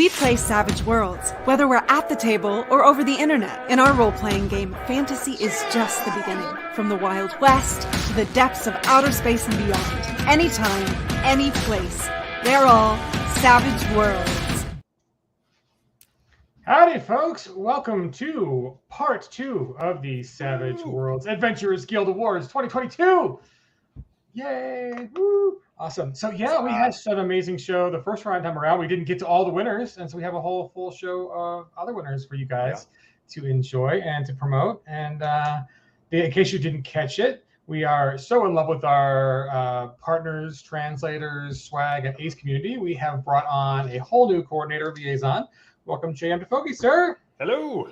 We play Savage Worlds, whether we're at the table or over the internet. In our role-playing game, fantasy is just the beginning. From the Wild West to the depths of outer space and beyond. Anytime, any place. They're all Savage Worlds. Howdy, folks. Welcome to part 2 of the Savage Worlds Adventurers Guild Awards 2022. Yay! Woo! Awesome. So yeah, we had such an amazing show the first round time around. We didn't get to all the winners, and so we have a whole full show of other winners for you guys to enjoy and to promote. And in case you didn't catch it, we are so in love with our partners, translators, swag, and ACE community. We have brought on a whole new coordinator liaison. Welcome, JM Defoe, sir. Hello.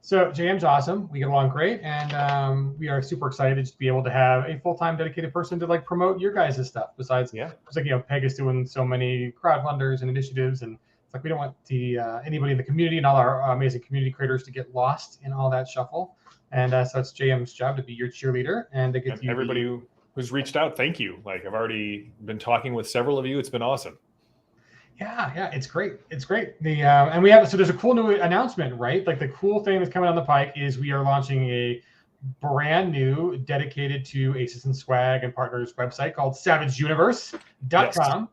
So JM's awesome. We get along great, and we are super excited to be able to have a full-time dedicated person to like promote your guys' stuff. Besides, it's like Peg is doing so many crowdfunders and initiatives, and it's like we don't want the anybody in the community and all our amazing community creators to get lost in all that shuffle. And so it's JM's job to be your cheerleader and to get you everybody who's reached out. Thank you. Like I've already been talking with several of you. It's been awesome. Yeah, it's great. It's great. And we have, so there's a cool new announcement, right? Like the cool thing that's coming on the pike is we are launching a brand new dedicated to Aces and Swag and Partners website called savageuniverse.com.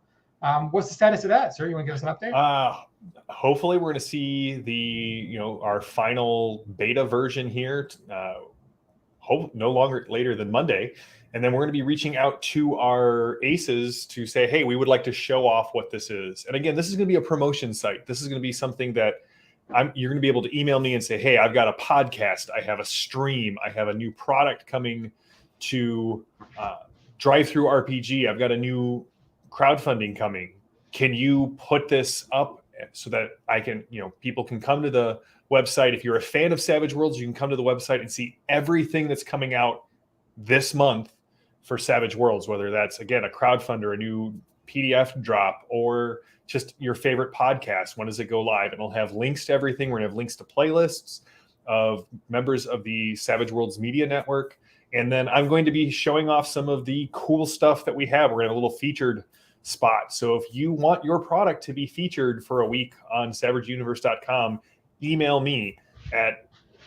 What's the status of that, sir? You want to give us an update? Hopefully we're going to see our final beta version here. No longer later than Monday. And then we're going to be reaching out to our aces to say, hey, we would like to show off what this is. And again, this is going to be a promotion site. This is going to be something that you're going to be able to email me and say, hey, I've got a podcast. I have a stream. I have a new product coming to Drive-Thru RPG. I've got a new crowdfunding coming. Can you put this up so that I can, people can come to the website. If you're a fan of Savage Worlds, you can come to the website and see everything that's coming out this month for Savage Worlds, whether that's, again, a crowdfunder, a new PDF drop, or just your favorite podcast. When does it go live? And it'll have links to everything. We're going to have links to playlists of members of the Savage Worlds Media Network. And then I'm going to be showing off some of the cool stuff that we have. We're going to have a little featured spot. So if you want your product to be featured for a week on savageuniverse.com, email me at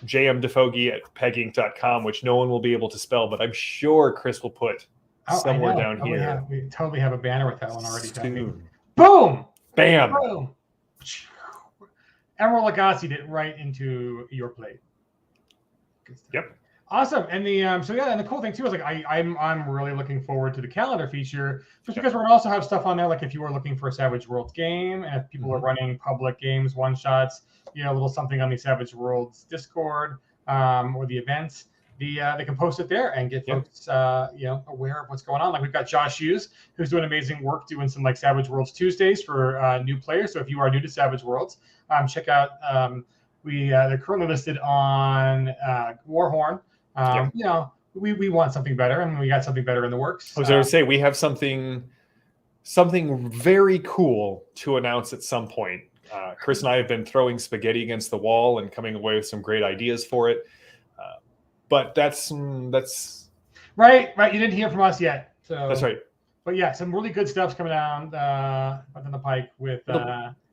jmdefoe@peginc.com, which no one will be able to spell, but I'm sure Chris will put somewhere down here. We totally have a banner with that one already. Soon. Boom! Bam! Boom! Emerald Lagasse did right into your plate. Yep. Awesome. And and the cool thing too is like I'm really looking forward to the calendar feature, just because we're gonna also have stuff on there. Like if you are looking for a Savage Worlds game, and if people are running public games, one shots, a little something on the Savage Worlds Discord or the events, they can post it there and get folks aware of what's going on. Like we've got Josh Hughes, who's doing amazing work doing some like Savage Worlds Tuesdays for new players. So if you are new to Savage Worlds, check out they're currently listed on Warhorn. We want something better, and we got something better in the works. I was going to say we have something very cool to announce at some point. Chris and I have been throwing spaghetti against the wall and coming away with some great ideas for it. But that's right. You didn't hear from us yet. So that's right. But yeah, some really good stuff's coming down the pike with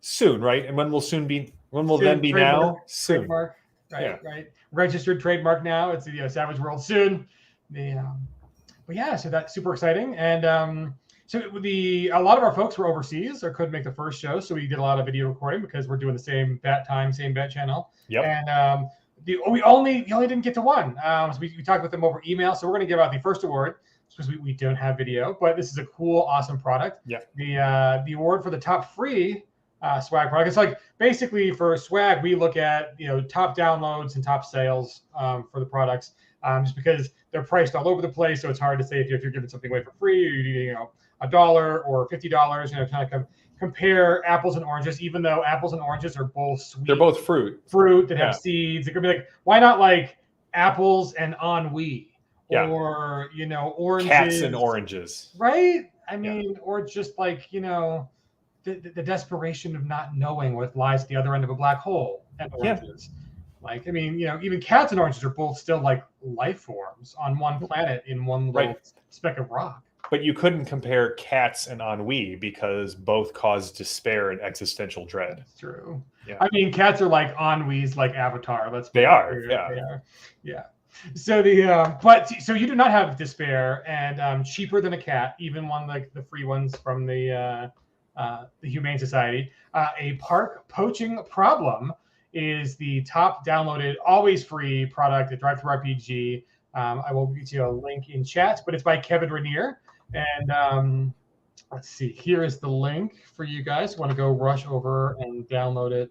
soon, right? And when will soon be? When will soon, then be now? Soon. Trademark, right. Registered trademark now. It's the Savage World soon. So that's super exciting. And so a lot of our folks were overseas or couldn't make the first show, so we did a lot of video recording because we're doing the same bat time, same bat channel. Yep. And we only didn't get to one. So we talked with them over email. So we're going to give out the first award because we don't have video, but this is a cool, awesome product. Yeah. The award for the top free swag product. It's like basically for swag, we look at top downloads and top sales for the products, just because they're priced all over the place. So it's hard to say if you're giving something away for free, or you're $1 or $50. Kind of compare apples and oranges, even though apples and oranges are both sweet. They're both fruit that have seeds. It could be like, why not like apples and ennui, or oranges, cats and oranges, right? I mean, or just like the desperation of not knowing what lies at the other end of a black hole and oranges. Like, I mean, even cats and oranges are both still like life forms on one planet in one little speck of rock. But you couldn't compare cats and ennui because both cause despair and existential dread. That's true. Yeah. I mean, cats are like ennuis, like Avatar. They are. Clear. Yeah. They are. Yeah. So but you do not have despair, and cheaper than a cat, even one like the free ones from the Humane Society. A park poaching problem is the top downloaded, always free product at DriveThruRPG. I will get you a link in chat, but it's by Kevin Rainier. And let's see, here is the link for you guys. Want to go rush over and download it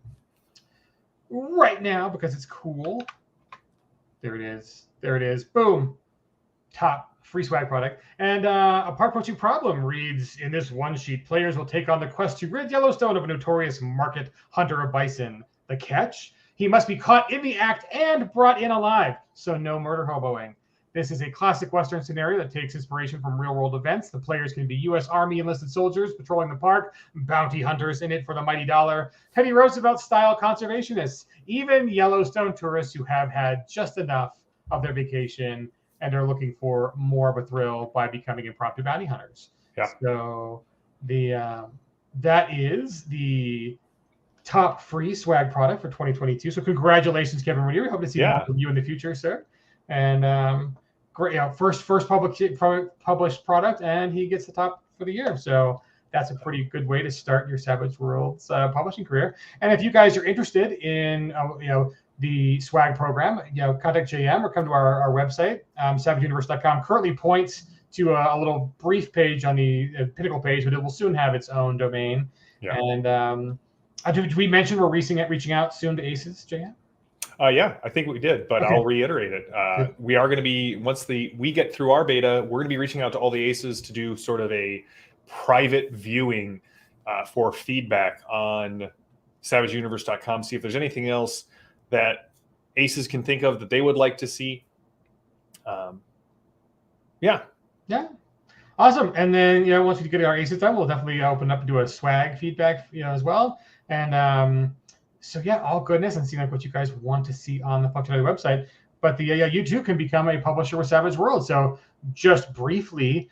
right now because it's cool. There it is. There it is. Boom. Top free swag product. And a park poaching problem reads in this one sheet: players will take on the quest to rid Yellowstone of a notorious market hunter of bison. The catch? He must be caught in the act and brought in alive. So no murder hoboing. This is a classic Western scenario that takes inspiration from real-world events. The players can be U.S. Army enlisted soldiers patrolling the park, bounty hunters in it for the mighty dollar, Teddy Roosevelt-style conservationists, even Yellowstone tourists who have had just enough of their vacation and are looking for more of a thrill by becoming impromptu bounty hunters. Yeah. So that is the top free swag product for 2022. So congratulations, Kevin Rainier. We hope to see more from you in the future, sir. And great, first published product, and he gets the top for the year. So that's a pretty good way to start your Savage Worlds publishing career. And if you guys are interested in the swag program, contact JM or come to our website, savageuniverse.com. Currently points to a little brief page on the Pinnacle page, but it will soon have its own domain. Yeah. And did we mention we're reaching out soon to Aces, JM? Yeah, I think we did, but okay. I'll reiterate it. We are going to be, once we get through our beta, we're going to be reaching out to all the Aces to do sort of a private viewing for feedback on savageuniverse.com, see if there's anything else that Aces can think of that they would like to see. Yeah. Awesome. And then, once we get our Aces done, we'll definitely open up and do a swag feedback, as well. And, so yeah, all goodness and seeing like what you guys want to see on the Functionality website. But you too can become a publisher with Savage Worlds. So just briefly,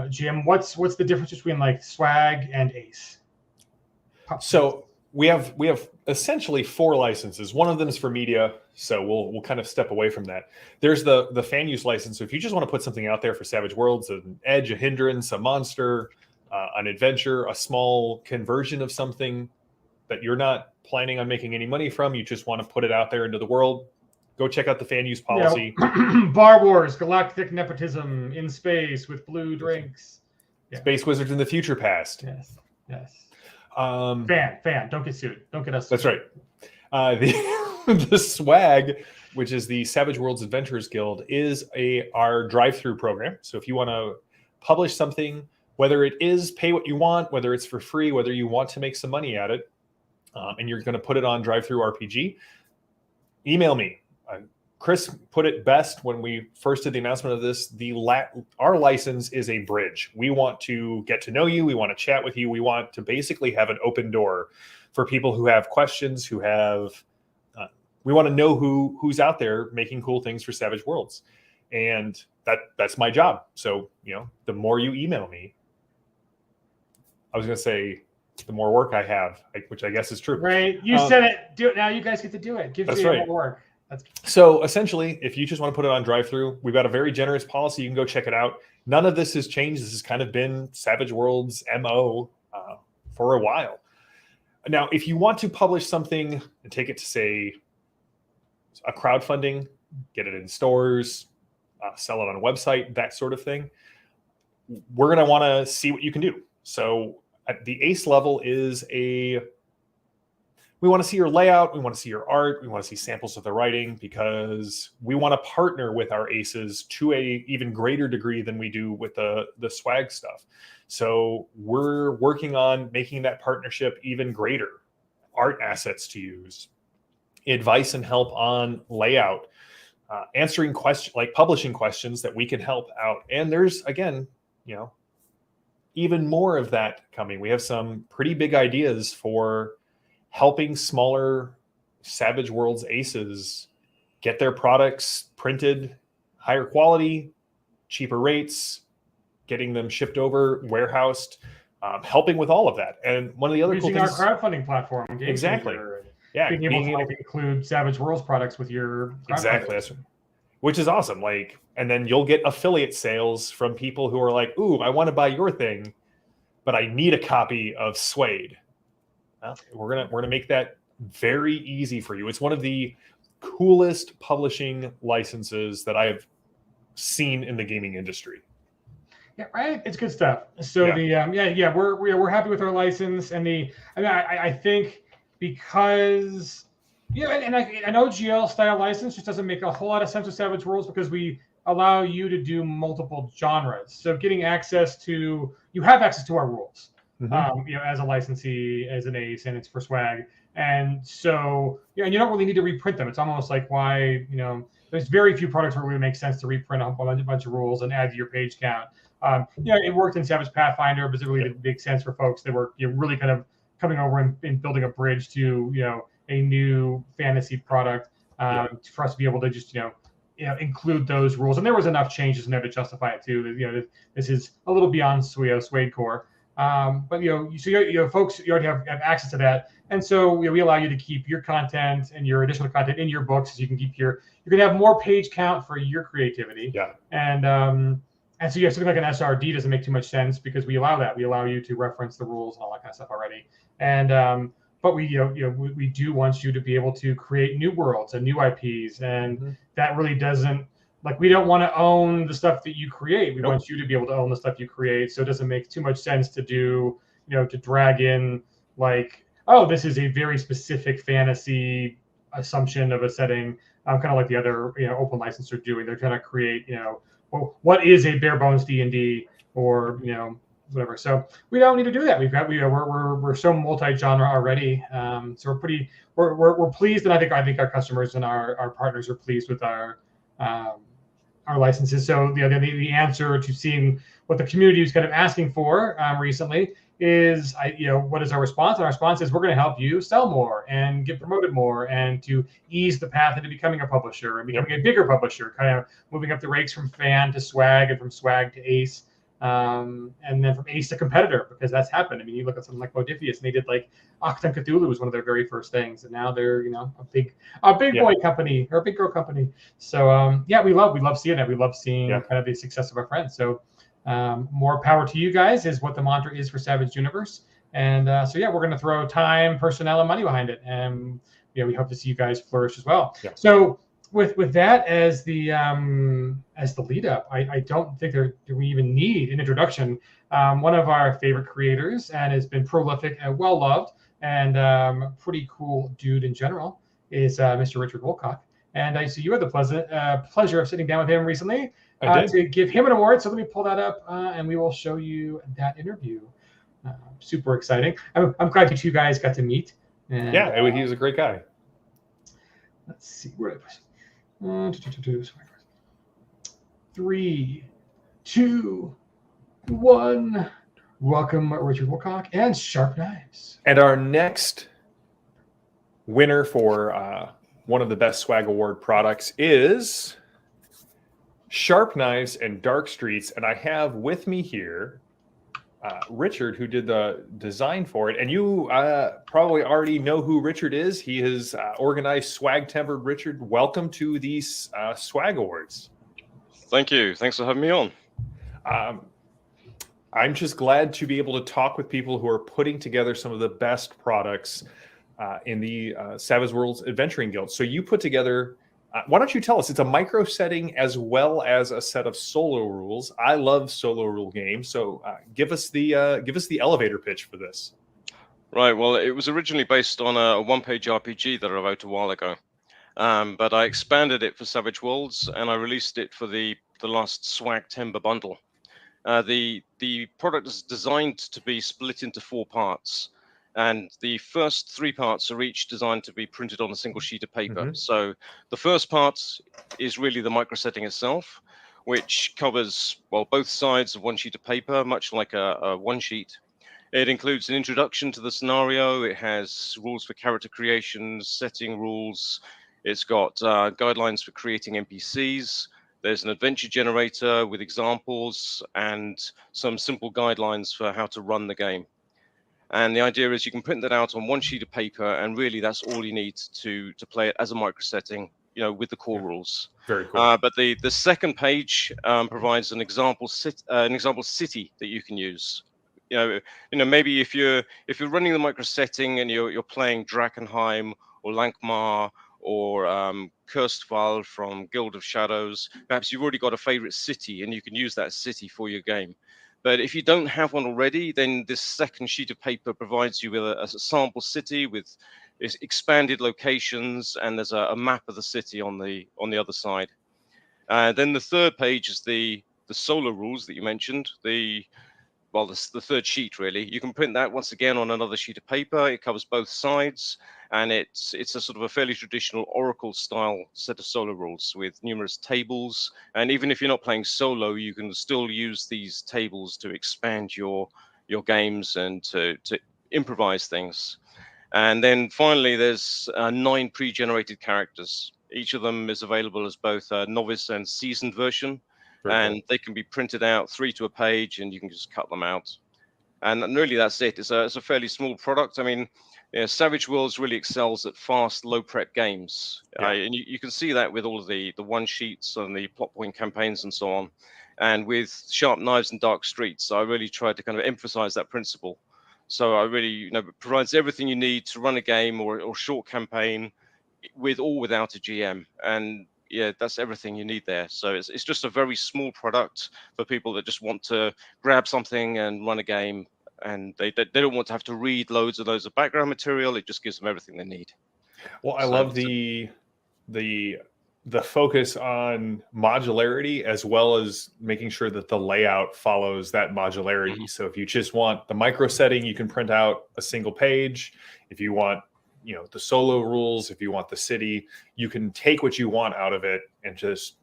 Jim, what's the difference between like swag and Ace? So we have essentially 4 licenses. One of them is for media, so we'll kind of step away from that. There's the fan use license. So if you just want to put something out there for Savage Worlds, an edge, a hindrance, a monster, an adventure, a small conversion of something that you're not planning on making any money from, you just want to put it out there into the world, go check out the fan use policy. Bar Wars, galactic nepotism in space with blue drinks. Space Wizards in the future past. Yes. Fan, don't get sued. Don't get us sued. That's right. The swag, which is the Savage Worlds Adventurers Guild, is our drive-through program. So if you want to publish something, whether it is pay what you want, whether it's for free, whether you want to make some money at it, and you're going to put it on DriveThruRPG, email me. Chris put it best when we first did the announcement of this. Our license is a bridge. We want to get to know you. We want to chat with you. We want to basically have an open door for people who have questions, we want to know who's out there making cool things for Savage Worlds. And that's my job. So, the more you email me, I was going to say, the more work I have, which I guess is true. Right. You said it. Do it now. You guys get to do it. Gives you more work. So essentially, if you just want to put it on DriveThru, we've got a very generous policy. You can go check it out. None of this has changed. This has kind of been Savage Worlds' MO for a while. Now, if you want to publish something and take it to, say, a crowdfunding, get it in stores, sell it on a website, that sort of thing, we're going to want to see what you can do. So at the Ace level we want to see your layout, we want to see your art, we want to see samples of the writing, because we want to partner with our Aces to a even greater degree than we do with the swag stuff. So we're working on making that partnership even greater. Art assets to use, advice and help on layout, answering questions, like publishing questions that we can help out. And there's, again, even more of that coming. We have some pretty big ideas for helping smaller Savage Worlds Aces get their products printed, higher quality, cheaper rates, getting them shipped over, warehoused, helping with all of that. And one of the other using cool things, our crowdfunding platform, Game exactly, Changer, and yeah, being able to like include Savage Worlds products with your exactly, which is awesome. Like, and then you'll get affiliate sales from people who are like, "Ooh, I want to buy your thing, but I need a copy of Suede." Well, we're gonna make that very easy for you. It's one of the coolest publishing licenses that I have seen in the gaming industry. Yeah, right. It's good stuff. So we're happy with our license, and I think because and an OGL style license just doesn't make a whole lot of sense with Savage Worlds because we allow you to do multiple genres. So getting access to you have access to our rules, as a licensee, as an ace, and it's for swag. And so and you don't really need to reprint them. It's almost like why there's very few products where it would make sense to reprint a bunch of rules and add to your page count. It worked in Savage Pathfinder, but it really didn't make sense for folks that were really kind of coming over and building a bridge to a new fantasy product for us to be able to just include those rules. And there was enough changes in there to justify it too. This is a little beyond Suede Core, but folks, you already have access to that, and so we allow you to keep your content and your additional content in your books, so you can keep you can have more page count for your creativity. And so something like an SRD doesn't make too much sense because we allow that. We allow you to reference the rules and all that kind of stuff already. And but we we do want you to be able to create new worlds and new IPs, and that really doesn't we don't want to own the stuff that you create. We want you to be able to own the stuff you create. So it doesn't make too much sense to do to drag in this is a very specific fantasy assumption of a setting, kind of like the other open license are doing. They're trying to create what is a bare bones D&D or whatever. So we don't need to do that. We're so multi-genre already. So we're pleased, and I think our customers and our partners are pleased with our licenses. So the answer to seeing what the community is kind of asking for recently is what is our response? And our response is we're going to help you sell more and get promoted more and to ease the path into becoming a publisher and becoming a bigger publisher, kind of moving up the ranks from fan to swag and from swag to ace, and then from ace to competitor, because that's happened. I mean, you look at something like Modifius, and they did Octon Cthulhu was one of their very first things, and now they're a big boy company or a big girl company. So we love seeing that. We love seeing kind of the success of our friends. So more power to you guys is what the mantra is for Savage Universe. And we're going to throw time, personnel, and money behind it, and we hope to see you guys flourish as well. So with that as the lead up, I don't think do we even need an introduction. One of our favorite creators and has been prolific and well loved and pretty cool dude in general is Mr. Richard Woolcock. And I see you had the pleasure of sitting down with him recently to give him an award. So let me pull that up and we will show you that interview. Super exciting. I'm glad you two guys got to meet. And, he was a great guy. Let's see. Where did I put 3, 2, 1. Welcome, Richard Woolcock and Sharp Knives. And our next winner for one of the best swag award products is Sharp Knives and Dark Streets. And I have with me here Richard, who did the design for it. And you probably already know who Richard is. He has organized Swag Tempered. Richard, welcome to these Swag Awards. Thank you. Thanks for having me on. I'm just glad to be able to talk with people who are putting together some of the best products in the Savage Worlds Adventuring Guild. So you put together, why don't you tell us, it's a micro setting as well as a set of solo rules. I love solo rule games. So give us the elevator pitch for this. Right. Well, it was originally based on a one-page RPG that I wrote a while ago. But I expanded it for Savage Worlds and I released it for the last Swag Timber bundle. The product is designed to be split into 4 parts. And the first 3 parts are each designed to be printed on a single sheet of paper. So the first part is really the micro setting itself, which covers, well, both sides of one sheet of paper, much like a one sheet. It includes an introduction to the scenario. It has rules for character creation, setting rules. It's got guidelines for creating NPCs, There's an adventure generator with examples and some simple guidelines for how to run the game. And the idea is you can print that out on one sheet of paper, and really that's all you need to play it as a micro setting, with the core rules. Very cool. But the second page provides an example city that you can use. Maybe if you're running the micro setting and you're playing Drakkenheim or Lankmar or Kurstval from Guild of Shadows, perhaps you've already got a favorite city and you can use that city for your game. But if you don't have one already, then this second sheet of paper provides you with a sample city with expanded locations, and there's a map of the city on the other side. Then the third page is the solo rules that you mentioned. The third sheet, really. You can print that once again on another sheet of paper. It covers both sides, and it's a sort of a fairly traditional Oracle style set of solo rules with numerous tables. And even if you're not playing solo, you can still use these tables to expand your games and to improvise things. And then finally, there's 9 pre-generated characters. Each of them is available as both a novice and seasoned version. And they can be printed out 3 to a page, and you can just cut them out. And really, that's it. It's a fairly small product. I mean, Savage Worlds really excels at fast, low prep games. Yeah. And you can see that with all of the one sheets and the plot point campaigns and so on. And with Sharp Knives and Dark Streets, I really tried to kind of emphasize that principle. So I really, it provides everything you need to run a game or short campaign with or without a GM. And yeah, that's everything you need there. So it's just a very small product for people that just want to grab something and run a game, and they don't want to have to read loads and loads of background material. It just gives them everything they need. Well, I love the focus on modularity, as well as making sure that the layout follows that modularity. Mm-hmm. So if you just want the micro setting, you can print out a single page. If you want the solo rules, if you want the city, you can take what you want out of it and just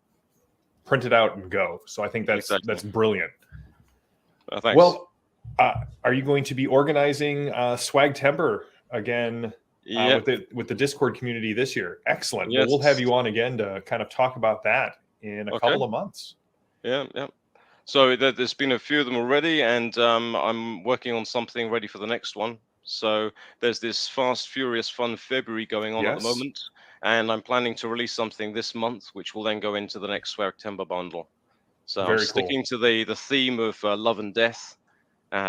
print it out and go. So I think that's brilliant. Thanks. Well, are you going to be organizing Swagtember again with the Discord community this year? Excellent. Yes. Well, we'll have you on again to kind of talk about that in a couple of months. Yeah. So there's been a few of them already, and I'm working on something ready for the next one. So there's this Fast, Furious, Fun February going on at the moment, and I'm planning to release something this month, which will then go into the next Swagtember bundle. So I'm sticking to the theme of love and death.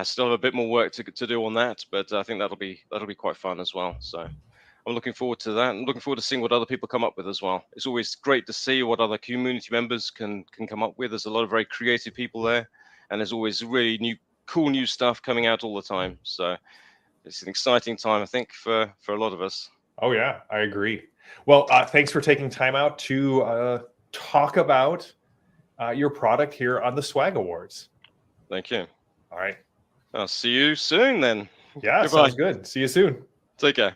Still have a bit more work to do on that, but I think that'll be quite fun as well. So I'm looking forward to that. I'm looking forward to seeing what other people come up with as well. It's always great to see what other community members can come up with. There's a lot of very creative people there, and there's always really cool new stuff coming out all the time. So it's an exciting time, I think, for a lot of us. Oh, yeah, I agree. Well, thanks for taking time out to talk about your product here on the Swag Awards. Thank you. All right. I'll see you soon then. Yeah, Goodbye. Sounds good. See you soon. Take care.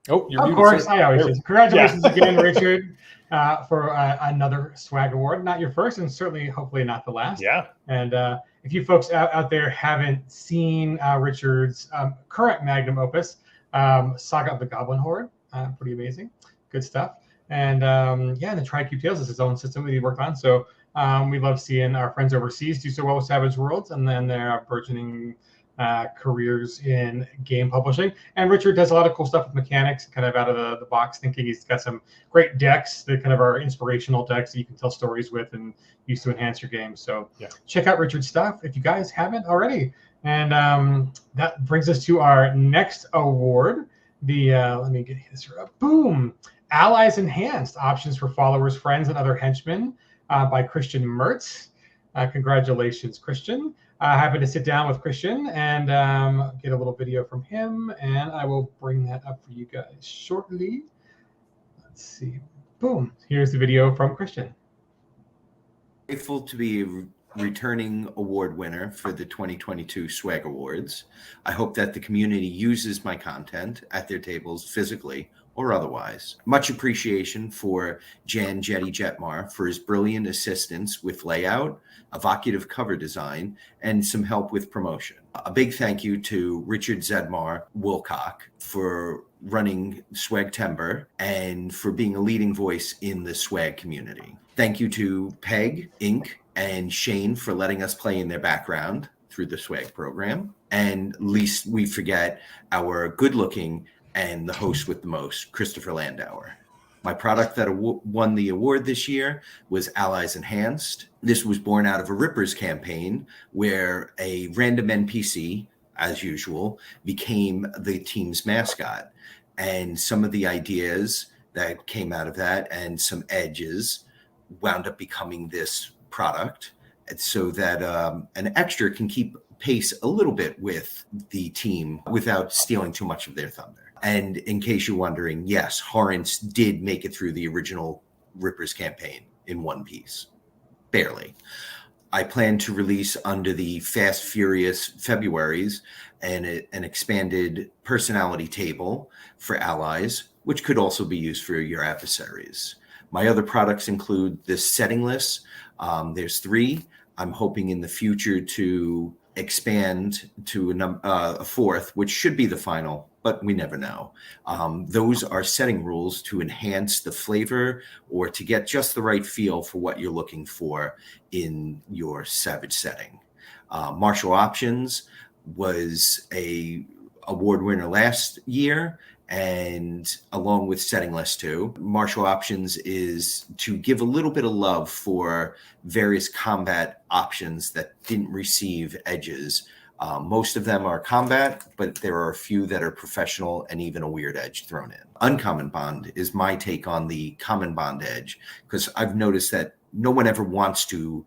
Oh, you're Of muted, course, sir. I always do. Congratulations Yeah. again, Richard, for another Swag Award. Not your first, and certainly, hopefully, not the last. Yeah. And if you folks out there haven't seen Richard's current magnum opus, Saga of the Goblin Horde, pretty amazing, good stuff. And the TriCube Tales is his own system that he worked on. So we love seeing our friends overseas do so well with Savage Worlds, and then their burgeoning careers in game publishing. And Richard does a lot of cool stuff with mechanics, kind of out of the box thinking. He's got some great decks that kind of are inspirational decks that you can tell stories with and use to enhance your game. So check out Richard's stuff if you guys haven't already. And that brings us to our next award. Let me get this up. Boom! Allies Enhanced, options for followers, friends, and other henchmen by Christian Mertz. Congratulations, Christian. Happy to sit down with Christian and get a little video from him, and I will bring that up for you guys shortly. Let's see. Boom. Here's the video from Christian. Grateful to be a returning award winner for the 2022 Swag Awards. I hope that the community uses my content at their tables physically or otherwise. Much appreciation for Jan Jetty Jetmar for his brilliant assistance with layout, evocative cover design, and some help with promotion. A big thank you to Richard Zedmar Wilcock for running Swagtember and for being a leading voice in the swag community. Thank you to Peg Inc. and Shane for letting us play in their background through the swag program. And least we forget our good-looking and the host with the most, Christopher Landauer. My product that won the award this year was Allies Enhanced. This was born out of a Rippers campaign where a random NPC, as usual, became the team's mascot. And some of the ideas that came out of that and some edges wound up becoming this product, so that an extra can keep pace a little bit with the team without stealing too much of their thunder. And in case you're wondering, yes, Horrence did make it through the original Rippers campaign in one piece. Barely. I plan to release under the Fast Furious Februaries an expanded personality table for allies, which could also be used for your adversaries. My other products include this setting list. There's 3. I'm hoping in the future to expand to a 4th, which should be the final, but we never know. Those are setting rules to enhance the flavor or to get just the right feel for what you're looking for in your Savage setting. Martial Options was a award winner last year, and along with Setting List 2, Martial Options is to give a little bit of love for various combat options that didn't receive edges. Most of them are combat, but there are a few that are professional and even a weird edge thrown in. Uncommon Bond is my take on the Common Bond edge, because I've noticed that no one ever wants to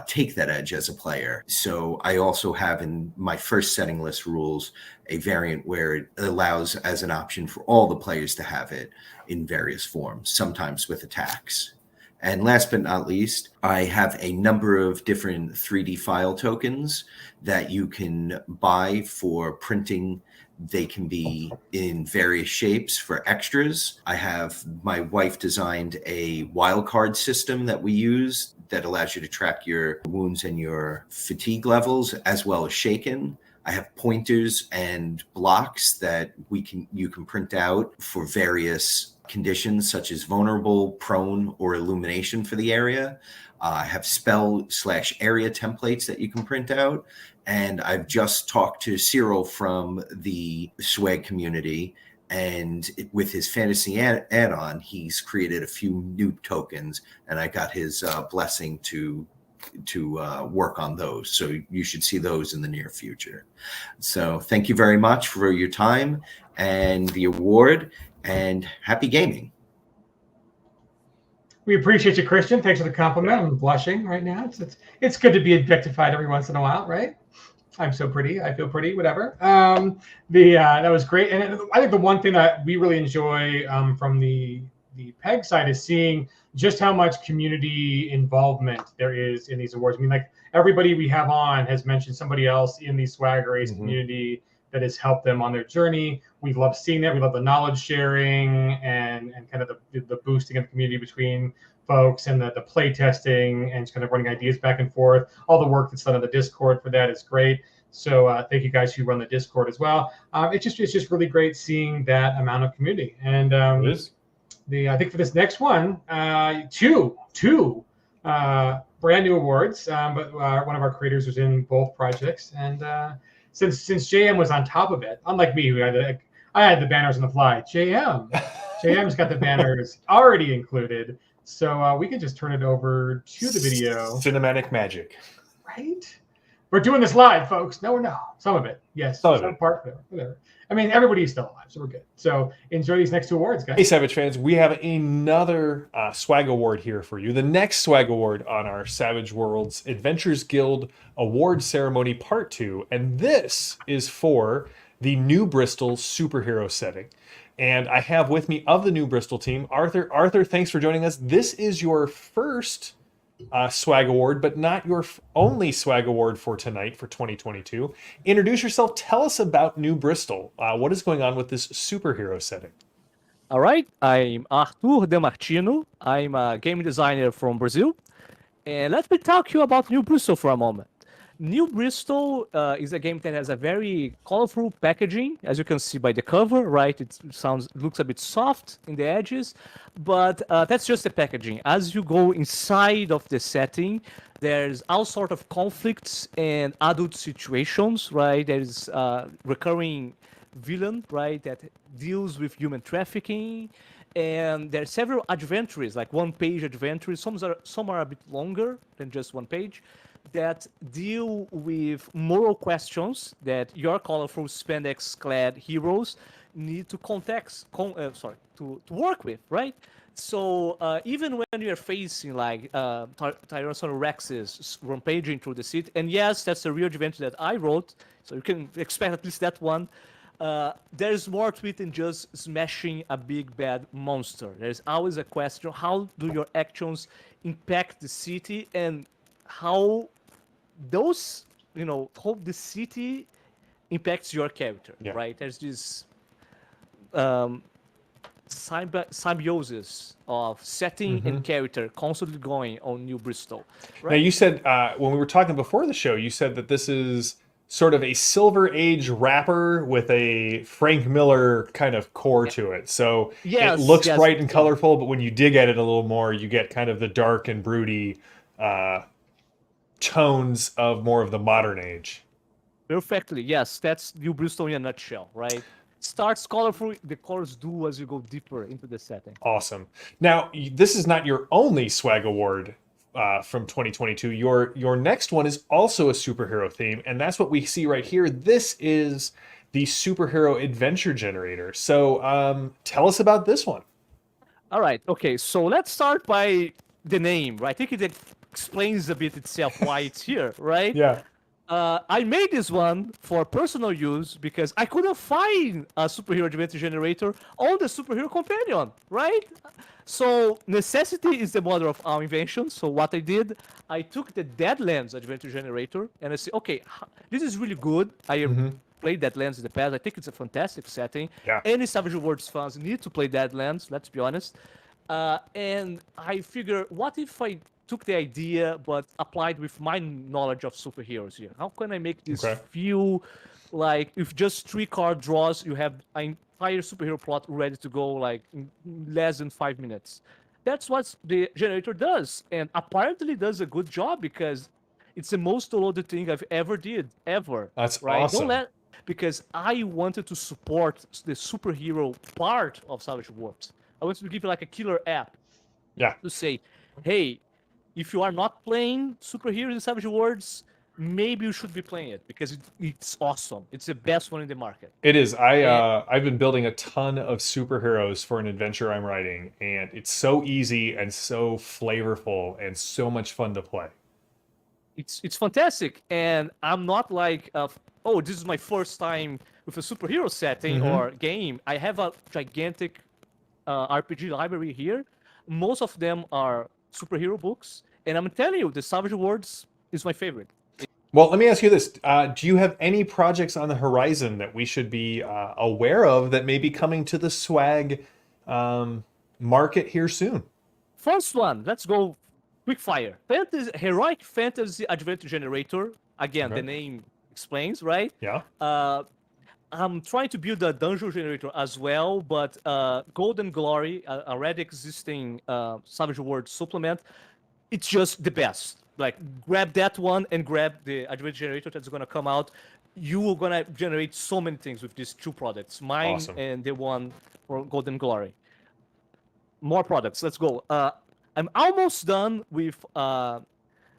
take that edge as a player. So I also have in my first setting list rules a variant where it allows as an option for all the players to have it in various forms, sometimes with attacks. And last but not least, I have a number of different 3D file tokens that you can buy for printing. They can be in various shapes for extras. I have my wife designed a wildcard system that we use that allows you to track your wounds and your fatigue levels, as well as shaken. I have pointers and blocks that you can print out for various conditions such as vulnerable, prone, or illumination for the area. I have spell/area templates that you can print out. And I've just talked to Cyril from the swag community, and with his fantasy add-on, he's created a few new tokens, and I got his blessing to work on those. So you should see those in the near future. So thank you very much for your time and the award, and happy gaming. We appreciate you, Christian. Thanks for the compliment. I'm blushing right now. It's good to be objectified every once in a while, right? I'm so pretty. I feel pretty. Whatever. That was great, and I think the one thing that we really enjoy from the PEG side is seeing just how much community involvement there is in these awards. I mean, like everybody we have on has mentioned somebody else in the Swagger Ace community that has helped them on their journey. We love seeing that. We love the knowledge sharing and kind of the boosting of the community between folks, and the play testing and just kind of running ideas back and forth. All the work that's done on the Discord for that is great. So thank you guys who run the Discord as well. It's just really great seeing that amount of community. And It is. I think for this next one, two brand new awards, but one of our creators was in both projects, and since JM was on top of it, unlike me, who I had the banners on the fly. JM's got the banners already included, so we can just turn it over to the video. Cinematic magic. Right? We're doing this live, folks. No, we're not. Some of it, yes. Some part, whatever. I mean, everybody's still alive, so we're good. So enjoy these next two awards, guys. Hey, Savage fans, we have another swag award here for you. The next swag award on our Savage Worlds Adventures Guild Award Ceremony Part 2. And this is for the New Bristol superhero setting. And I have with me of the New Bristol team, Arthur. Arthur, thanks for joining us. This is your first swag award, but not your only swag award for tonight for 2022. Introduce yourself. Tell us about New Bristol. What is going on with this superhero setting? All right, I'm Arthur De Martino. I'm a game designer from Brazil. And let me talk to you about New Bristol for a moment. New Bristol is a game that has a very colorful packaging, as you can see by the cover, right? Looks a bit soft in the edges, but that's just the packaging. As you go inside of the setting, there's all sort of conflicts and adult situations, right? There's recurring villain, right, that deals with human trafficking, and there are several adventures, like one-page adventures. Some are a bit longer than just one page, that deal with moral questions that your colorful spandex-clad heroes need to to work with, right? So even when you're facing like Tyrannosaurus Rex's rampaging through the city, and yes, that's a real adventure that I wrote, so you can expect at least that one. There's more to it than just smashing a big bad monster. There's always a question: how do your actions impact the city, and how how the city impacts your character, Yeah. right? There's this symbiosis of setting and character constantly going on New Bristol, right? Now, you said when we were talking before the show, you said that this is sort of a Silver Age wrapper with a Frank Miller kind of core to it. So Yes, it looks yes, bright and yeah. colorful, but when you dig at it a little more, you get kind of the dark and broody tones of more of the modern age. Perfectly, yes. That's New Bristol in a nutshell, right? Starts colorful, the colors do as you go deeper into the setting. Awesome. Now, this is not your only swag award from 2022. Your next one is also a superhero theme, and that's what we see right here. This is the Superhero Adventure Generator. So tell us about this one. All right, okay, so let's start by the name, right? I think it explains a bit itself why it's here, right? Yeah. I made this one for personal use because I couldn't find a superhero adventure generator on the superhero companion, right? So necessity is the mother of all inventions. So what I did, I took the Deadlands adventure generator and I said, okay, this is really good. I played Deadlands in the past. I think it's a fantastic setting. Yeah. Any Savage Worlds fans need to play Deadlands, let's be honest. And I figure, what if I took the idea but applied with my knowledge of superheroes here? How can I make this Okay. feel like with just 3 card draws, you have an entire superhero plot ready to go like in less than 5 minutes? That's what the generator does, and apparently does a good job because it's the most loaded thing I've ever did, ever. That's right? awesome. Because I wanted to support the superhero part of Savage Worlds. I wanted to give it like a killer app Yeah. to say, hey, if you are not playing superheroes in Savage Worlds, maybe you should be playing it because it's awesome. It's the best one in the market. It is. I've been building a ton of superheroes for an adventure I'm writing, and it's so easy and so flavorful and so much fun to play. It's fantastic, and I'm not like, oh, this is my first time with a superhero setting or game. I have a gigantic RPG library here. Most of them are superhero books, and I'm telling you, the Savage Worlds is my favorite. Well, let me ask you this. Do you have any projects on the horizon that we should be aware of that may be coming to the swag market here soon? First one, let's go quick fire. Heroic Fantasy Adventure Generator. Again, the name explains, right? Yeah. I'm trying to build a dungeon generator as well, but Golden Glory, a already existing Savage Worlds supplement, it's just the best. Like, grab that one and grab the adventure generator that's going to come out. You are going to generate so many things with these 2 products, mine Awesome. and the one for Golden Glory. More products. Let's go. I'm almost done with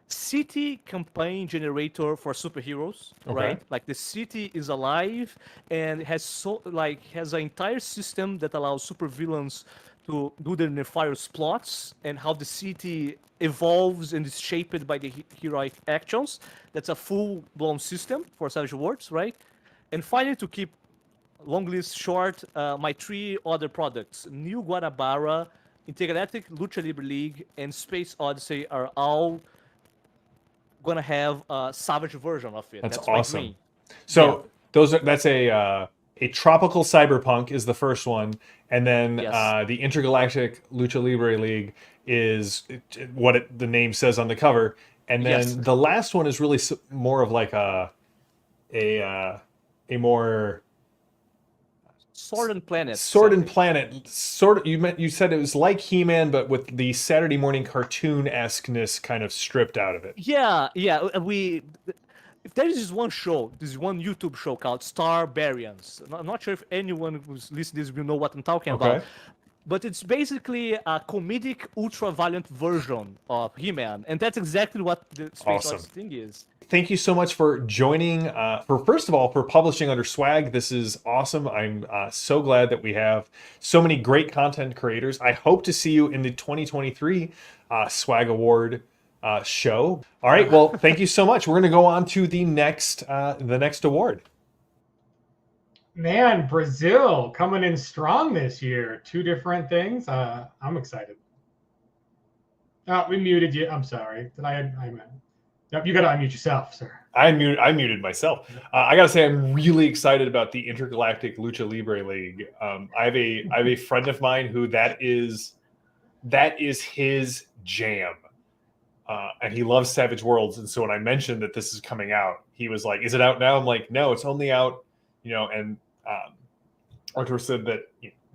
city campaign generator for superheroes, right? Like, the city is alive and has an entire system that allows supervillains to do their nefarious plots and how the city evolves and is shaped by the heroic actions. That's a full-blown system for Savage Worlds, right? And finally, to keep long list short, my 3 other products, New Guanabara, Intergalactic Lucha Libre League, and Space Odyssey are all gonna have a Savage version of it. That's my awesome. dream. So that's a a tropical cyberpunk is the first one, and then Yes. the Intergalactic Lucha Libre League is the name says on the cover, and then Yes. the last one is really more of like a more Sword and Planet. Sword and setting. Planet sort of. You said it was like He-Man, but with the Saturday morning cartoon-esqueness kind of stripped out of it. Yeah. If there is this one show, this one YouTube show called Starbarians. I'm not sure if anyone who's listening to this will know what I'm talking about. But it's basically a comedic, ultra-violent version of He-Man, and that's exactly what the Space Awesome. Odyssey thing is. Thank you so much for joining. First of all, for publishing under Swag. This is awesome. I'm so glad that we have so many great content creators. I hope to see you in the 2023 Swag Award show. All right. Well, thank you so much. We're going to go on to the next award. Man, Brazil coming in strong this year. 2 different things. I'm excited. Oh, we muted you. I'm sorry. Did I Nope, you got to unmute yourself, sir. I muted myself. I gotta say, I'm really excited about the Intergalactic Lucha Libre League. I have a friend of mine who that is his jam, and he loves Savage Worlds. And so when I mentioned that this is coming out, he was like, "Is it out now?" I'm like, "No, it's only out." And Artur said that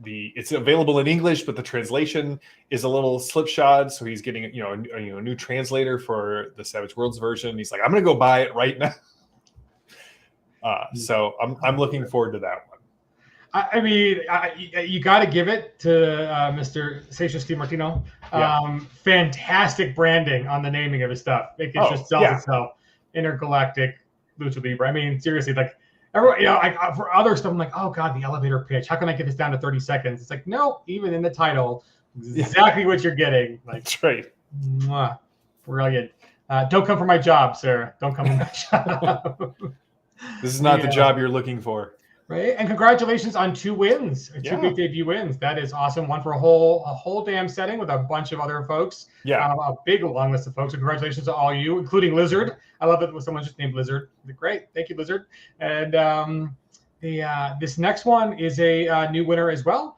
it's available in English, but the translation is a little slipshod. So he's getting a new translator for the Savage Worlds version. He's like, I'm gonna go buy it right now. So I'm looking forward to that one. I mean, you got to give it to Mr. Seixas DiMartino. Fantastic branding on the naming of his stuff. It just sells itself. Intergalactic Lucha Libre. I mean, seriously, like. Everyone, for other stuff, I'm like, oh god, the elevator pitch. How can I get this down to 30 seconds? It's like, no, even in the title, exactly what you're getting. Like, that's right. Mwah, brilliant. Don't come for my job, sir. Don't come for my job. This is not the job you're looking for. Right, and congratulations on 2 wins, 2 big debut wins. That is awesome. One for a whole damn setting with a bunch of other folks. Yeah, a big long list of folks. So congratulations to all you, including Lizard. I love that someone just named Lizard. Great, thank you, Lizard. And this next one is a new winner as well.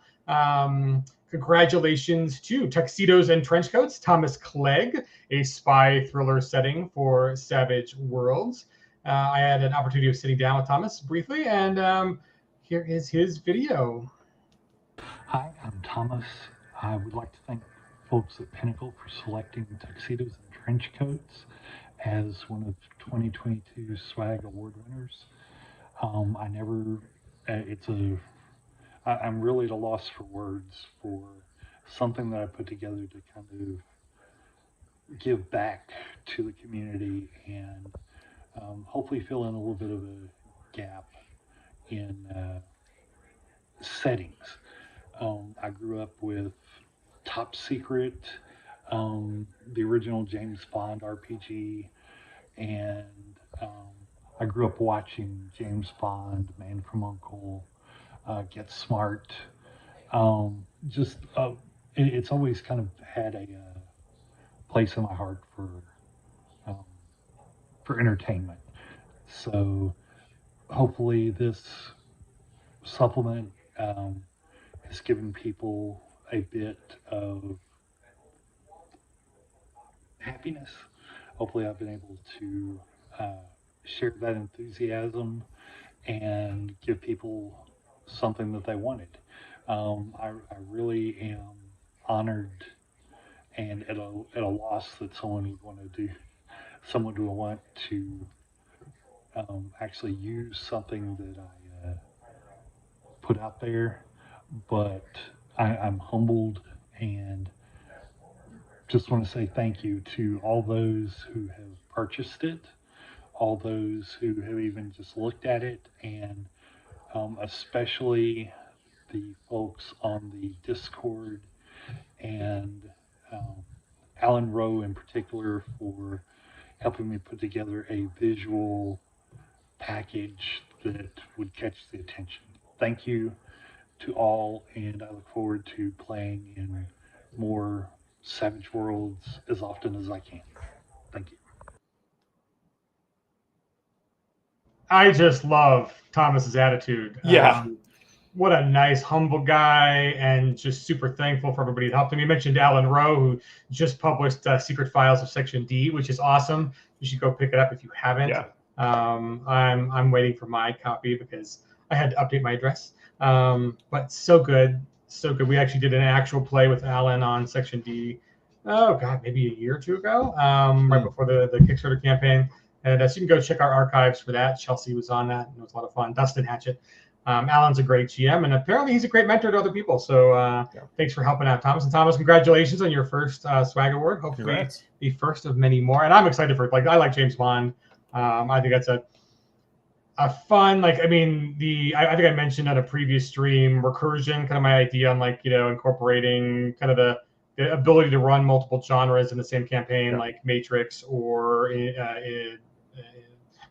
Congratulations to Tuxedos and Trenchcoats, Thomas Clegg, a spy thriller setting for Savage Worlds. I had an opportunity of sitting down with Thomas briefly, and here is his video. Hi, I'm Thomas. I would like to thank folks at Pinnacle for selecting Tuxedos and Trenchcoats as one of 2022 Swag Award winners. I'm really at a loss for words for something that I put together to kind of give back to the community and hopefully fill in a little bit of a gap in settings. I grew up with Top Secret, the original James Bond RPG, and I grew up watching James Bond, Man from U.N.C.L.E., Get Smart. It's always kind of had a place in my heart for entertainment. So hopefully this supplement has given people a bit of happiness. Hopefully I've been able to share that enthusiasm and give people something that they wanted. I really am honored and at a loss that someone would want to actually use something that I put out there, but I'm humbled and just want to say thank you to all those who have purchased it, all those who have even just looked at it, and especially the folks on the Discord and Alan Rowe in particular for helping me put together a visual package that would catch the attention. Thank you to all, and I look forward to playing in more Savage Worlds as often as I can. Thank you. I just love Thomas's attitude. Yeah. What a nice, humble guy, and just super thankful for everybody that helped him. You mentioned Alan Rowe, who just published Secret Files of Section D, which is awesome. You should go pick it up if you haven't. Yeah. I'm waiting for my copy because I had to update my address. But so good, so good. We actually did an actual play with Alan on Section D. Oh God, maybe a year or two ago, right before the Kickstarter campaign. And so you can go check our archives for that. Chelsea was on that, and it was a lot of fun. Dustin Hatchett. Alan's a great GM, and apparently he's a great mentor to other people. So thanks for helping out, Thomas. And Thomas, congratulations on your first SWAG award. Hopefully Congrats. the first of many more. And I'm excited for it. Like, I like James Bond. I think that's a fun, like, I mean, I think I mentioned on a previous stream, recursion, kind of my idea on, like, you know, incorporating kind of the ability to run multiple genres in the same campaign, like Matrix or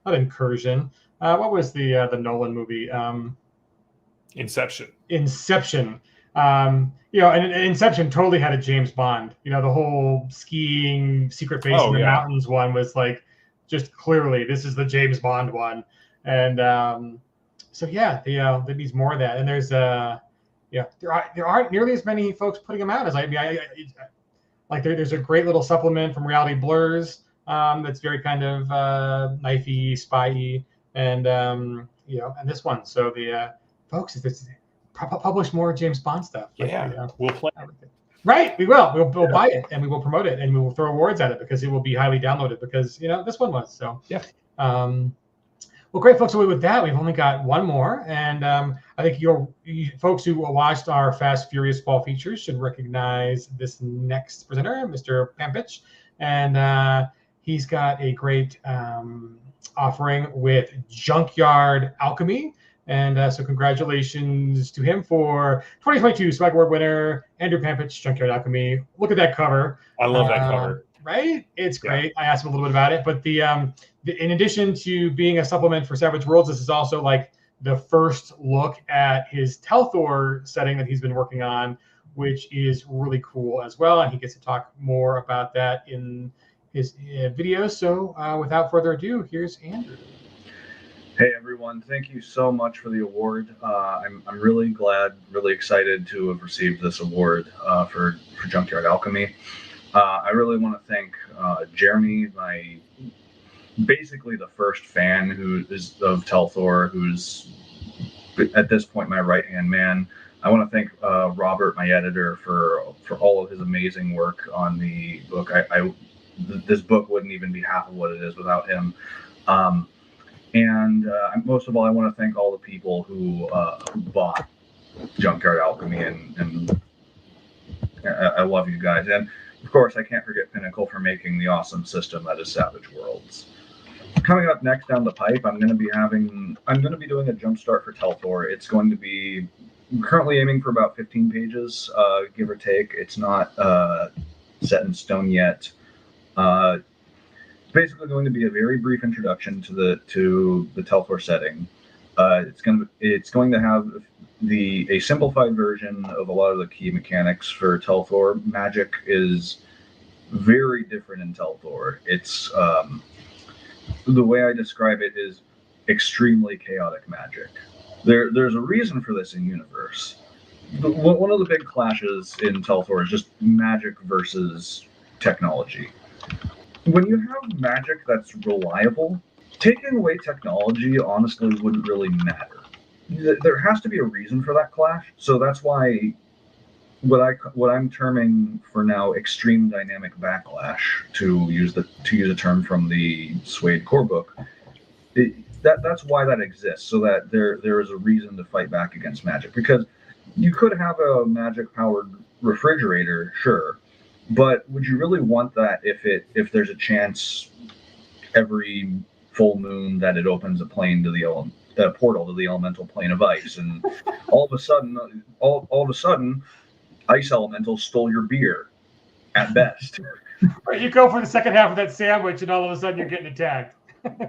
not Incursion. What was the Nolan movie? Inception. Inception. You know, and Inception totally had a James Bond. You know, the whole skiing, secret base in the mountains one was like, just clearly, this is the James Bond one. And so yeah, there needs more of that. And there's there aren't nearly as many folks putting them out as there's a great little supplement from Reality Blurs that's very kind of knifey, spy-y, and you know, and this one. So the folks, if publish more James Bond stuff. We'll play. Right, we will. We'll buy it and we will promote it and we will throw awards at it because it will be highly downloaded because, you know, this one was. So yeah. Well, great, folks. So with that, we've only got one more, and I think you folks who watched our Fast Furious Fall features should recognize this next presenter, Mr. Pampich, and he's got a great offering with Junkyard Alchemy. And so congratulations to him for 2022 SWAG Award winner, Andrew Pampich, Junkyard Alchemy. Look at that cover. I love that cover. Right? It's great. I asked him a little bit about it. But in addition to being a supplement for Savage Worlds, this is also like the first look at his Telthor setting that he's been working on, which is really cool as well. And he gets to talk more about that in his videos. So without further ado, here's Andrew. Hey everyone, thank you so much for the award. I'm really glad, really excited to have received this award for Junkyard Alchemy. I really want to thank Jeremy, basically the first fan who is of Telthor, who's at this point my right-hand man. I want to thank Robert, my editor, for all of his amazing work on the book. This book wouldn't even be half of what it is without him. And most of all, I want to thank all the people who bought Junkyard Alchemy, and I love you guys. And of course, I can't forget Pinnacle for making the awesome system that is Savage Worlds. Coming up next down the pipe, I'm going to be doing a jumpstart for Telthor. It's going to be currently aiming for about 15 pages, give or take. It's not set in stone yet. Basically going to be a very brief introduction to the Telthor setting. It's going to have a simplified version of a lot of the key mechanics for Telthor. Magic is very different in Telthor. It's the way I describe it is extremely chaotic magic. There's a reason for this in universe. One of the big clashes in Telthor is just magic versus technology. When you have magic that's reliable, taking away technology honestly wouldn't really matter. There has to be a reason for that clash. So that's why what I'm terming for now extreme dynamic backlash, to use a term from the Suede core book. That's why that exists, so that there is a reason to fight back against magic. Because you could have a magic powered refrigerator, sure. But would you really want that if there's a chance every full moon that it opens a portal to the elemental plane of ice, and all of a sudden, ice elemental stole your beer, at best. Right, you go for the second half of that sandwich, and all of a sudden you're getting attacked.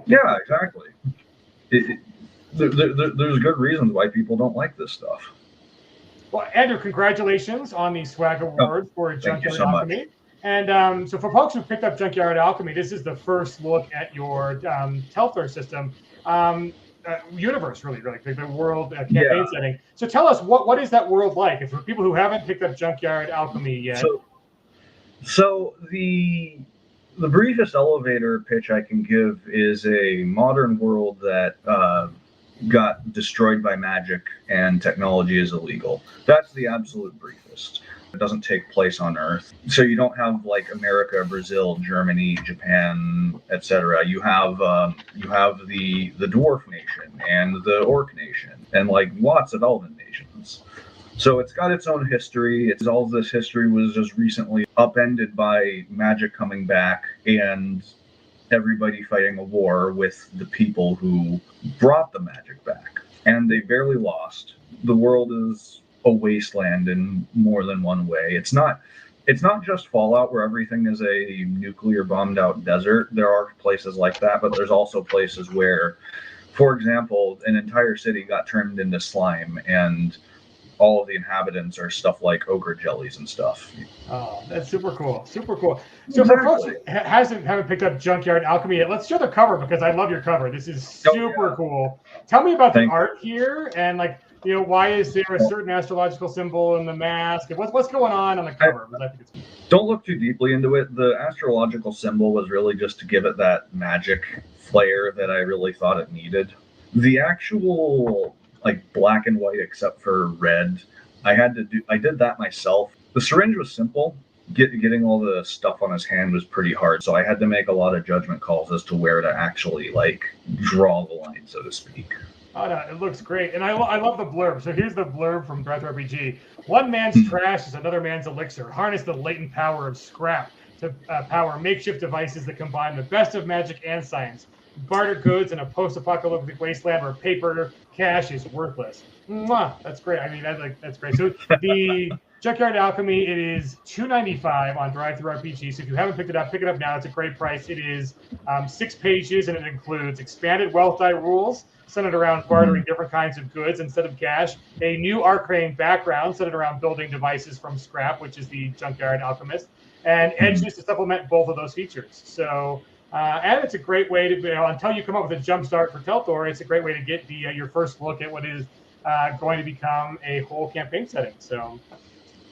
Yeah, exactly. There's good reasons why people don't like this stuff. Well, Andrew, congratulations on the SWAG Award for Junkyard Alchemy. Much. And so for folks who picked up Junkyard Alchemy, this is the first look at your Telthor system. universe, really, like the world campaign setting. So tell us, what is that world like? If for people who haven't picked up Junkyard Alchemy yet. So the briefest elevator pitch I can give is a modern world that got destroyed by magic and technology is illegal. That's the absolute briefest. It doesn't take place on Earth. So you don't have like America, Brazil, Germany, Japan, etc. You have the Dwarf Nation and the Orc Nation and like lots of Elven nations. So it's got its own history. All of this history was just recently upended by magic coming back and everybody fighting a war with the people who brought the magic back. And they barely lost. The world is a wasteland in more than one way. It's not just Fallout where everything is a nuclear bombed out desert. There are places like that, but there's also places where, for example, an entire city got turned into slime and all of the inhabitants are stuff like ogre jellies and stuff. Oh, that's super cool. Super cool. So for folks who haven't picked up Junkyard Alchemy yet, let's show the cover because I love your cover. This is super cool. Tell me about the art here and like, why is there a certain astrological symbol in the mask? What's going on the cover? Don't look too deeply into it. The astrological symbol was really just to give it that magic flair that I really thought it needed. The actual like black and white except for red, I did that myself. The syringe was simple. Getting all the stuff on his hand was pretty hard, so I had to make a lot of judgment calls as to where to actually like draw the line, so to speak. Oh, no, it looks great. And I love the blurb. So here's the blurb from Drive-Thru RPG. One man's trash is another man's elixir. Harness the latent power of scrap to power makeshift devices that combine the best of magic and science. Barter goods in a post-apocalyptic wasteland where paper cash is worthless. Mwah! That's great. I mean, that's great. So the Junkyard Alchemy, it is $2.95 on Drive-Thru RPG. So if you haven't picked it up, pick it up now. It's a great price. It is 6 pages, and it includes expanded wealth die rules centered around bartering different kinds of goods instead of cash, a new arcane background centered around building devices from scrap, which is the Junkyard Alchemist, and edges to supplement both of those features. So, and it's a great way to, until you come up with a jump start for Telthor, it's a great way to get your first look at what is going to become a whole campaign setting. So,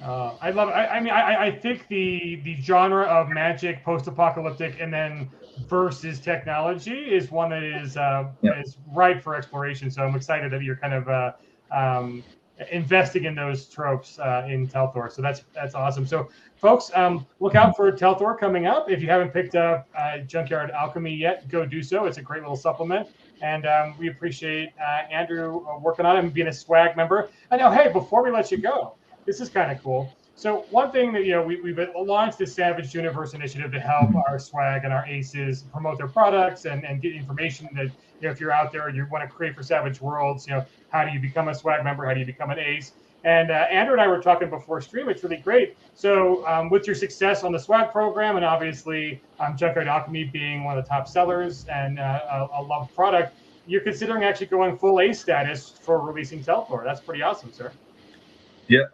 I love it. I think the genre of magic, post-apocalyptic, and then versus technology is one that is ripe for exploration. So I'm excited that you're kind of investing in those tropes in Telthor. So that's awesome. So folks, look out for Telthor coming up. If you haven't picked up Junkyard Alchemy yet, go do so. It's a great little supplement. And we appreciate Andrew working on it and being a swag member. I know, hey, before we let you go, this is kind of cool. So one thing that, we've launched this Savage Universe initiative to help our swag and our aces promote their products and get information that, if you're out there and you want to create for Savage Worlds, how do you become a swag member? How do you become an ace? And Andrew and I were talking before stream. It's really great. So with your success on the swag program and obviously Junkyard Alchemy being one of the top sellers and a loved product, you're considering actually going full ace status for releasing Telthor. That's pretty awesome, sir. Yeah.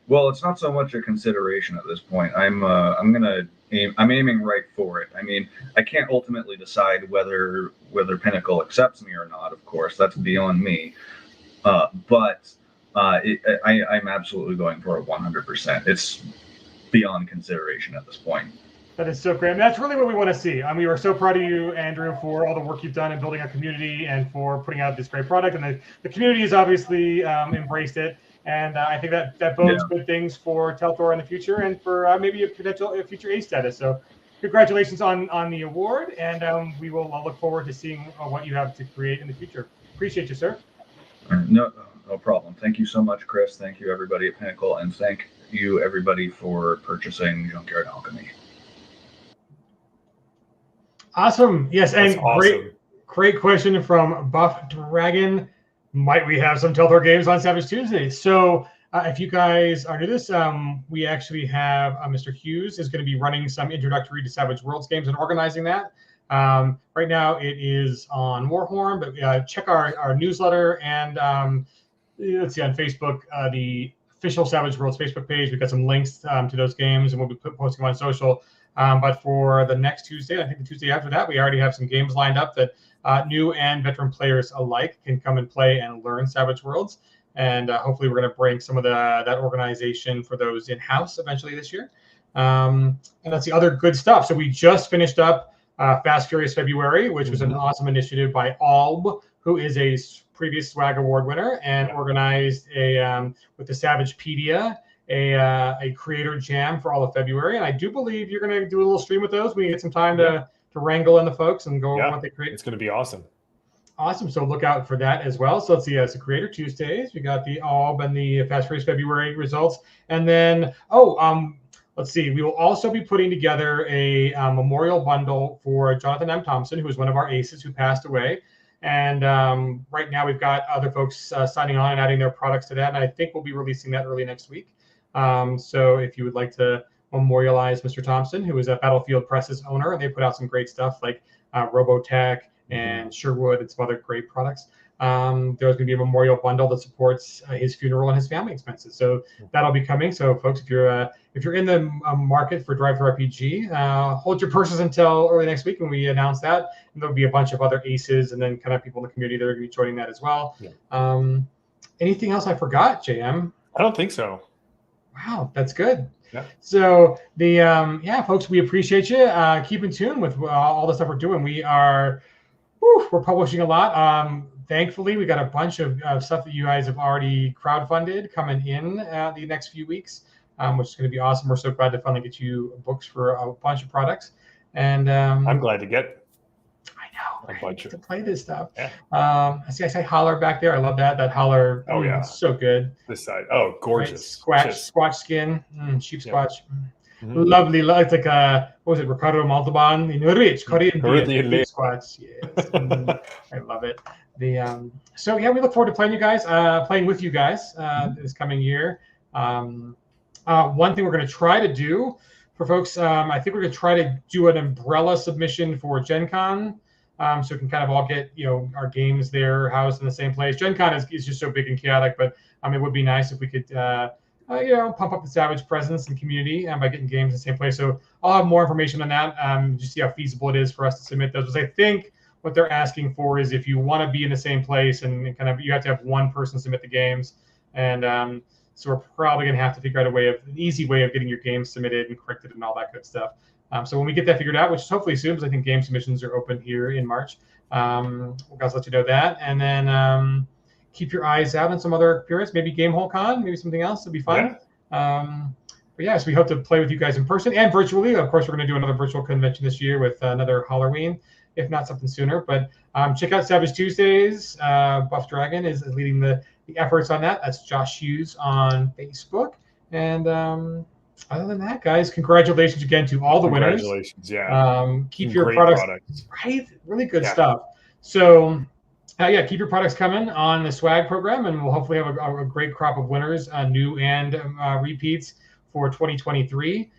Well, it's not so much a consideration at this point. I'm aiming right for it. I mean, I can't ultimately decide whether Pinnacle accepts me or not. Of course, that's beyond me. But I'm absolutely going for it 100%. It's beyond consideration at this point. That is so great. I mean, that's really what we want to see. We are so proud of you, Andrew, for all the work you've done in building our community and for putting out this great product. And the community has obviously embraced it. And I think that bodes good things for Telthor in the future and for maybe a potential future ace status. So congratulations on the award. And we will look forward to seeing what you have to create in the future. Appreciate you, sir. No problem. Thank you so much, Chris. Thank you, everybody at Pinnacle. And thank you, everybody, for purchasing Junkyard Alchemy. Awesome. Yes. And awesome. Great question from Buff Dragon. Might we have some Telthor games on Savage Tuesday? So if you guys are new to this, we actually have Mr. Hughes is going to be running some introductory to Savage Worlds games and organizing that. Right now it is on Warhorn, but check our newsletter and let's see on Facebook, the official Savage Worlds Facebook page. We've got some links to those games and we'll be posting them on social. But for the next Tuesday, I think the Tuesday after that, we already have some games lined up that new and veteran players alike can come and play and learn Savage Worlds. And hopefully we're going to bring some of that organization for those in-house eventually this year. And that's the other good stuff. So we just finished up Fast Furious February, which was an awesome initiative by Alb, who is a previous SWAG award winner, and organized with the Savagepedia a creator jam for all of February. And I do believe you're going to do a little stream with those. We get some time to wrangle in the folks and go over what they create. It's going to be awesome. Awesome. So look out for that as well. So let's see. It's the Creator Tuesdays. We got the Alb and the Fast Furious February results. And then, let's see. We will also be putting together a memorial bundle for Jonathan M. Thompson, who was one of our aces who passed away. And right now we've got other folks signing on and adding their products to that. And I think we'll be releasing that early next week. So if you would like to memorialize Mr. Thompson, who is a Battlefield Press's owner, and they put out some great stuff like Robotech and Sherwood and some other great products. There's going to be a memorial bundle that supports his funeral and his family expenses. So that'll be coming. So folks, if you're in the market for Drive Thru RPG, hold your purses until early next week when we announce that. And there'll be a bunch of other aces and then kind of people in the community that are going to be joining that as well. Yeah. Anything else I forgot, JM? I don't think so. Wow, that's good. Yeah. So folks, we appreciate you. Keep in tune with all the stuff we're doing. We're publishing a lot. Thankfully, we got a bunch of stuff that you guys have already crowdfunded coming in the next few weeks, which is going to be awesome. We're so glad to finally get you books for a bunch of products. And I'm glad to get a bunch to play this stuff. Yeah. I say Holler back there. I love that. That Holler. Oh, yeah. So good. This side. Oh, gorgeous. Right? Squatch skin. Sheep squatch. Mm-hmm. Lovely. It's like what was it? Ricardo Montalban in Rich Korean squatch. Yes. I love it. So we look forward to playing with you guys this coming year. One thing we're going to try to do for folks, I think we're going to try to do an umbrella submission for Gen Con, so we can kind of all get our games there housed in the same place. Gen Con is just so big and chaotic, but it would be nice if we could pump up the Savage presence and community by getting games in the same place. So I'll have more information on that. Just see how feasible it is for us to submit those. Because I think what they're asking for is if you want to be in the same place and kind of you have to have one person submit the games. And so we're probably going to have to figure out an easy way of getting your games submitted and corrected and all that good stuff. So when we get that figured out, which is hopefully soon, because I think game submissions are open here in March, we'll guys let you know that. And then keep your eyes out on some other appearance, maybe Gamehole Con, maybe something else. It'll be fun. Yeah. So we hope to play with you guys in person and virtually. Of course, we're going to do another virtual convention this year with another Halloween, if not something sooner. But check out Savage Tuesdays. Buff Dragon is leading the efforts on that. That's Josh Hughes on Facebook. And other than that, guys, congratulations again to all the winners. Congratulations, yeah. Keep your products. Right? Really good stuff. So, keep your products coming on the swag program, and we'll hopefully have a great crop of winners, new and repeats for 2023.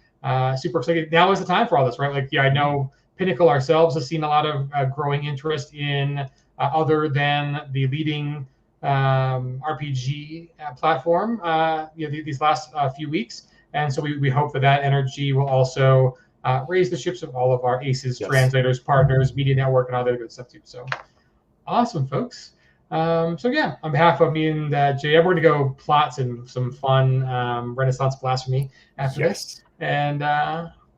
Super excited. Now is the time for all this, right? I know Pinnacle ourselves has seen a lot of growing interest in other than the leading RPG platform these last few weeks. And so we hope that energy will also raise the ships of all of our ACES, translators, partners, media network, and all that good stuff too. So awesome, folks. On behalf of me and JM, we're going to go plot some fun Renaissance blasphemy after this. And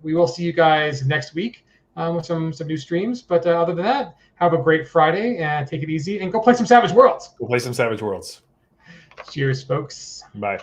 we will see you guys next week with some new streams. But other than that, have a great Friday and take it easy and go play some Savage Worlds. Go play some Savage Worlds. Cheers, folks. Bye.